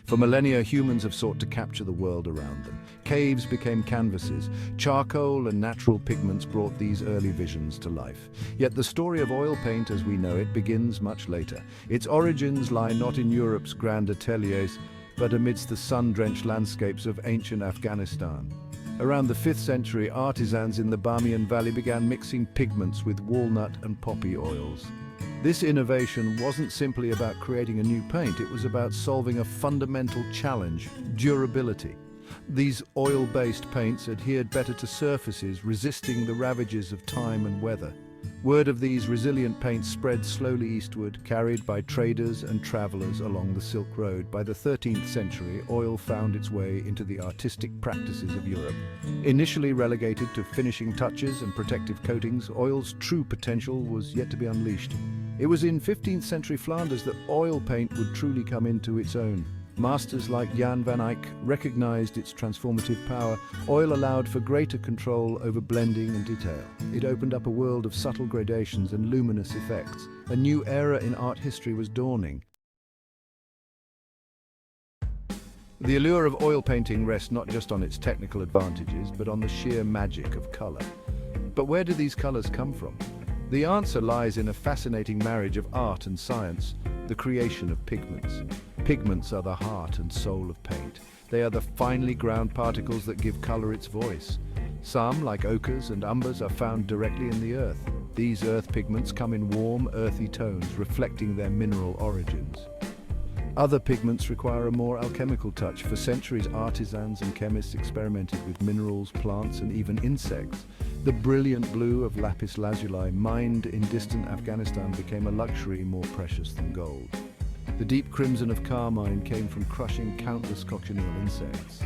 For millennia, humans have sought to capture the world around them. Caves became canvases. Charcoal and natural pigments brought these early visions to life. Yet the story of oil paint as we know it begins much later. Its origins lie not in Europe's grand ateliers, but amidst the sun-drenched landscapes of ancient Afghanistan. Around the 5th century, artisans in the Bamiyan Valley began mixing pigments with walnut and poppy oils. This innovation wasn't simply about creating a new paint, it was about solving a fundamental challenge: durability. These oil-based paints adhered better to surfaces, resisting the ravages of time and weather. Word of these resilient paints spread slowly eastward, carried by traders and travelers along the Silk Road. By the 13th century, oil found its way into the artistic practices of Europe. Initially relegated to finishing touches and protective coatings, oil's true potential was yet to be unleashed. It was in 15th century Flanders that oil paint would truly come into its own. Masters like Jan van Eyck recognized its transformative power. Oil allowed for greater control over blending and detail. It opened up a world of subtle gradations and luminous effects. A new era in art history was dawning. The allure of oil painting rests not just on its technical advantages, but on the sheer magic of color. But where do these colors come from? The answer lies in a fascinating marriage of art and science, the creation of pigments. Pigments are the heart and soul of paint. They are the finely ground particles that give color its voice. Some, like ochres and umbers, are found directly in the earth. These earth pigments come in warm, earthy tones, reflecting their mineral origins. Other pigments require a more alchemical touch. For centuries, artisans and chemists experimented with minerals, plants, and even insects. The brilliant blue of lapis lazuli, mined in distant Afghanistan, became a luxury more precious than gold. The deep crimson of carmine came from crushing countless cochineal insects.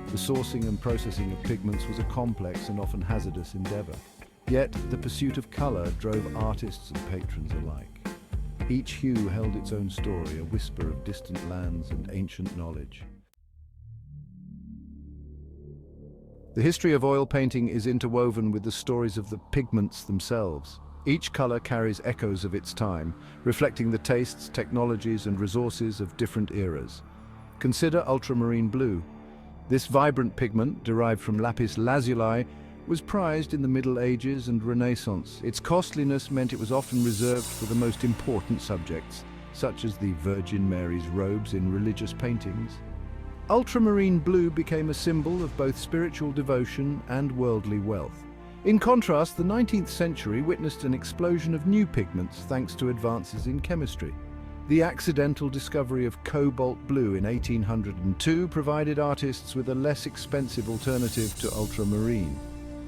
The sourcing and processing of pigments was a complex and often hazardous endeavor. Yet, the pursuit of color drove artists and patrons alike. Each hue held its own story, a whisper of distant lands and ancient knowledge. The history of oil painting is interwoven with the stories of the pigments themselves. Each color carries echoes of its time, reflecting the tastes, technologies, and resources of different eras. Consider ultramarine blue. This vibrant pigment, derived from lapis lazuli, was prized in the Middle Ages and Renaissance. Its costliness meant it was often reserved for the most important subjects, such as the Virgin Mary's robes in religious paintings. Ultramarine blue became a symbol of both spiritual devotion and worldly wealth. In contrast, the 19th century witnessed an explosion of new pigments thanks to advances in chemistry. The accidental discovery of cobalt blue in 1802 provided artists with a less expensive alternative to ultramarine.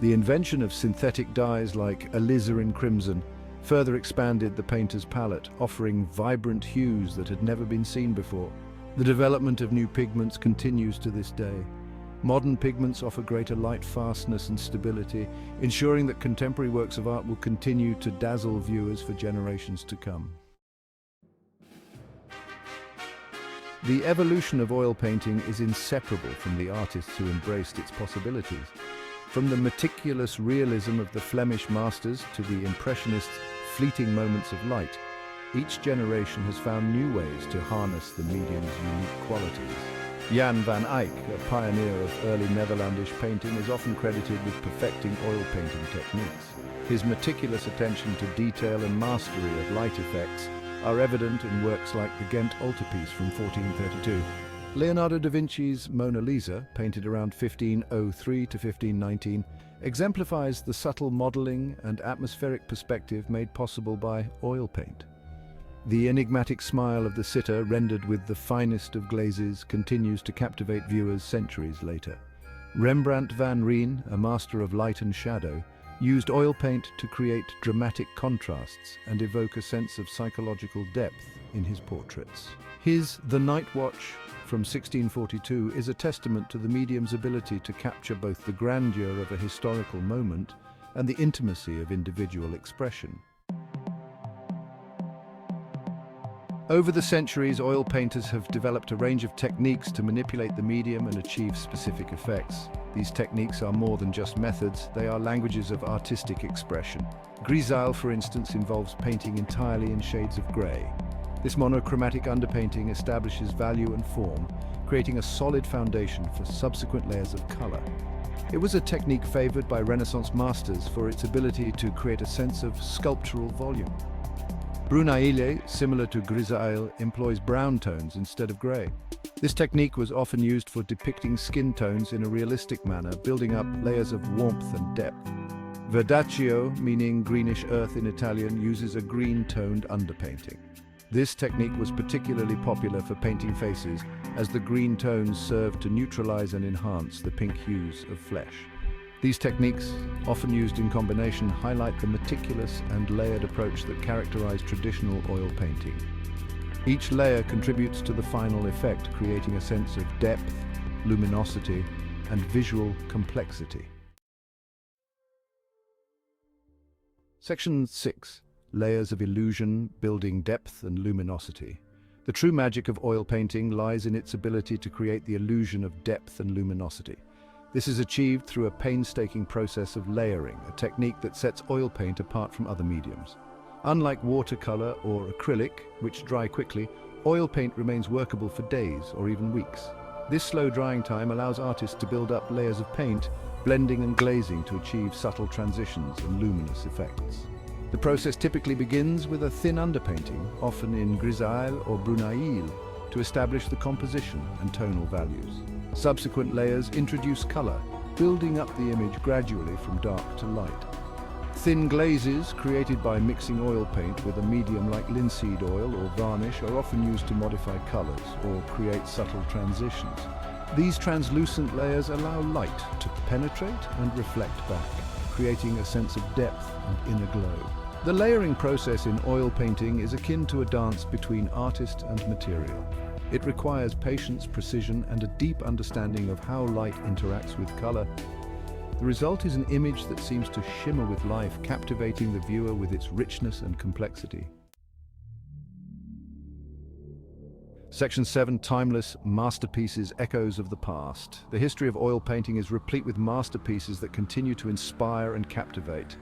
The invention of synthetic dyes like alizarin crimson further expanded the painter's palette, offering vibrant hues that had never been seen before. The development of new pigments continues to this day. Modern pigments offer greater light fastness and stability, ensuring that contemporary works of art will continue to dazzle viewers for generations to come. The evolution of oil painting is inseparable from the artists who embraced its possibilities. From the meticulous realism of the Flemish masters to the impressionists' fleeting moments of light, each generation has found new ways to harness the medium's unique qualities. Jan van Eyck, a pioneer of early Netherlandish painting, is often credited with perfecting oil painting techniques. His meticulous attention to detail and mastery of light effects are evident in works like the Ghent altarpiece from 1432. Leonardo da Vinci's Mona Lisa, painted around 1503 to 1519, exemplifies the subtle modeling and atmospheric perspective made possible by oil paint. The enigmatic smile of the sitter, rendered with the finest of glazes, continues to captivate viewers centuries later. Rembrandt van Rijn, a master of light and shadow, used oil paint to create dramatic contrasts and evoke a sense of psychological depth in his portraits. His The Night Watch from 1642 is a testament to the medium's ability to capture both the grandeur of a historical moment and the intimacy of individual expression. Over the centuries, oil painters have developed a range of techniques to manipulate the medium and achieve specific effects. These techniques are more than just methods, they are languages of artistic expression. Grisaille, for instance, involves painting entirely in shades of grey. This monochromatic underpainting establishes value and form, creating a solid foundation for subsequent layers of color. It was a technique favored by Renaissance masters for its ability to create a sense of sculptural volume. Brunaile, similar to grisaille, employs brown tones instead of gray. This technique was often used for depicting skin tones in a realistic manner, building up layers of warmth and depth. Verdaccio, meaning greenish earth in Italian, uses a green-toned underpainting. This technique was particularly popular for painting faces, as the green tones served to neutralize and enhance the pink hues of flesh. These techniques, often used in combination, highlight the meticulous and layered approach that characterized traditional oil painting. Each layer contributes to the final effect, creating a sense of depth, luminosity, and visual complexity. Section 6. Layers of illusion, building depth and luminosity. The true magic of oil painting lies in its ability to create the illusion of depth and luminosity. This is achieved through a painstaking process of layering, a technique that sets oil paint apart from other mediums. Unlike watercolor or acrylic, which dry quickly, oil paint remains workable for days or even weeks. This slow drying time allows artists to build up layers of paint, blending and glazing to achieve subtle transitions and luminous effects. The process typically begins with a thin underpainting, often in grisaille or brunaille, to establish the composition and tonal values. Subsequent layers introduce color, building up the image gradually from dark to light. Thin glazes, created by mixing oil paint with a medium like linseed oil or varnish, are often used to modify colors or create subtle transitions. These translucent layers allow light to penetrate and reflect back, creating a sense of depth and inner glow. The layering process in oil painting is akin to a dance between artist and material. It requires patience, precision, and a deep understanding of how light interacts with color. The result is an image that seems to shimmer with life, captivating the viewer with its richness and complexity. Section 7. Timeless masterpieces, echoes of the past. The history of oil painting is replete with masterpieces that continue to inspire and captivate.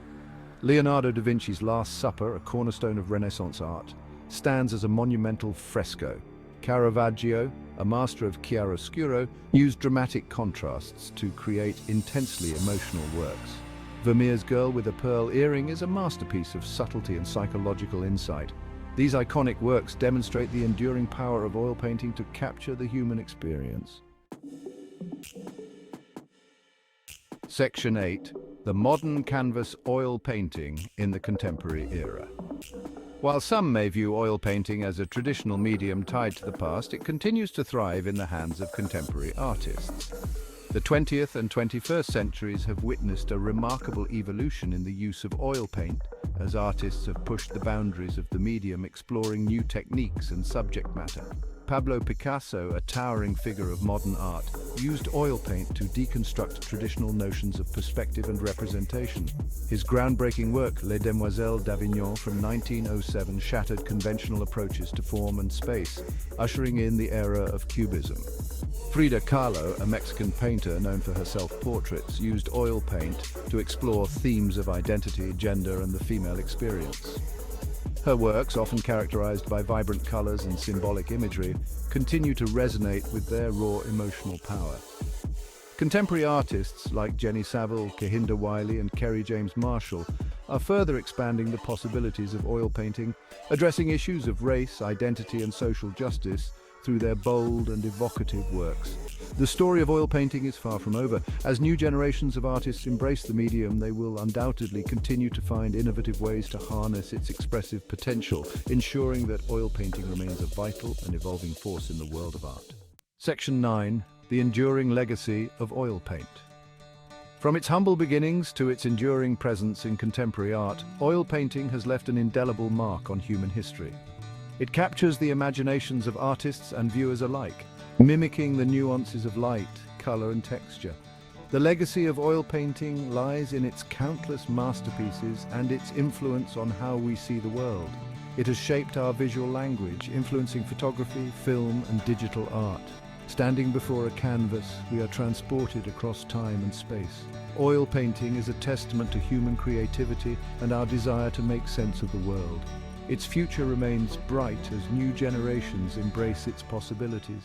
Leonardo da Vinci's Last Supper, a cornerstone of Renaissance art, stands as a monumental fresco. Caravaggio, a master of chiaroscuro, used dramatic contrasts to create intensely emotional works. Vermeer's Girl with a Pearl Earring is a masterpiece of subtlety and psychological insight. These iconic works demonstrate the enduring power of oil painting to capture the human experience. Section 8. The modern canvas oil painting in the contemporary era. While some may view oil painting as a traditional medium tied to the past, it continues to thrive in the hands of contemporary artists. The 20th and 21st centuries have witnessed a remarkable evolution in the use of oil paint, as artists have pushed the boundaries of the medium, exploring new techniques and subject matter. Pablo Picasso, a towering figure of modern art, used oil paint to deconstruct traditional notions of perspective and representation. His groundbreaking work, Les Demoiselles d'Avignon from 1907, shattered conventional approaches to form and space, ushering in the era of Cubism. Frida Kahlo, a Mexican painter known for her self-portraits, used oil paint to explore themes of identity, gender, and the female experience. Her works, often characterized by vibrant colors and symbolic imagery, continue to resonate with their raw emotional power. Contemporary artists like Jenny Saville, Kehinde Wiley, and Kerry James Marshall are further expanding the possibilities of oil painting, addressing issues of race, identity, and social justice through their bold and evocative works. The story of oil painting is far from over. As new generations of artists embrace the medium, they will undoubtedly continue to find innovative ways to harness its expressive potential, ensuring that oil painting remains a vital and evolving force in the world of art. Section 9. The enduring legacy of oil paint. From its humble beginnings to its enduring presence in contemporary art, oil painting has left an indelible mark on human history. It captures the imaginations of artists and viewers alike, mimicking the nuances of light, color, and texture. The legacy of oil painting lies in its countless masterpieces and its influence on how we see the world. It has shaped our visual language, influencing photography, film, and digital art. Standing before a canvas, we are transported across time and space. Oil painting is a testament to human creativity and our desire to make sense of the world. Its future remains bright as new generations embrace its possibilities.